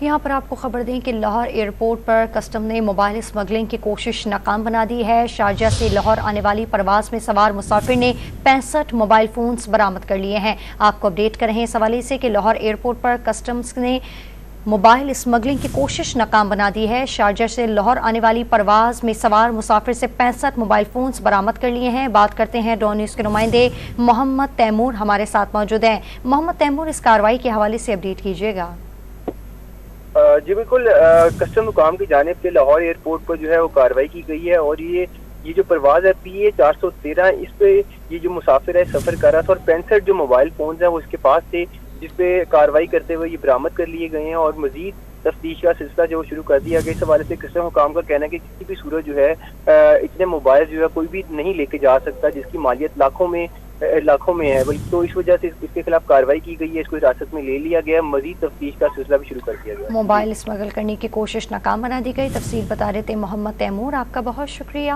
یہاں پر آپ کو خبر دیں کہ لاہور ایئرپورٹ پر کسٹم نے موبائل اسمگلنگ کی کوشش ناکام بنا دی ہے۔ شارجہ سے لاہور آنے والی پرواز میں سوار مسافر نے 65 موبائل فونز برآمد کر لیے ہیں۔ آپ کو اپڈیٹ کر رہے ہیں اس حوالے سے کہ لاہور ایئرپورٹ پر کسٹمز نے موبائل اسمگلنگ کی کوشش ناکام بنا دی ہے۔ شارجہ سے لاہور آنے والی پرواز میں سوار مسافر سے 65 موبائل فونز برآمد کر لیے ہیں۔ بات کرتے ہیں ڈون نیوز کے نمائندے محمد تیمور ہمارے ساتھ موجود ہیں۔ محمد تیمور، اس کارروائی کے حوالے سے اپڈیٹ کیجیے گا۔ جی بالکل، کسٹم حکام کی جانب سے لاہور ایئرپورٹ پر جو ہے وہ کارروائی کی گئی ہے، اور یہ جو پرواز ہے PA 413 اس پہ یہ جو مسافر ہے سفر کر رہا تھا، اور 65 جو موبائل فونز ہیں وہ اس کے پاس تھے، جس پہ کارروائی کرتے ہوئے یہ برآمد کر لیے گئے ہیں اور مزید تفتیش کا سلسلہ جو شروع کر دیا گیا۔ اس حوالے سے کسٹم حکام کا کہنا ہے کہ کسی بھی صورت جو ہے اتنے موبائل جو ہے کوئی بھی نہیں لے کے جا سکتا، جس کی مالیت لاکھوں میں ہے، تو اس وجہ سے اس کے خلاف کارروائی کی گئی ہے، اس کو حراست میں لے لیا گیا، مزید تفتیش کا سلسلہ بھی شروع کر دیا گیا۔ موبائل اسمگل کرنے کی کوشش ناکام بنا دی گئی۔ تفصیل بتا رہے تھے محمد تیمور، آپ کا بہت شکریہ۔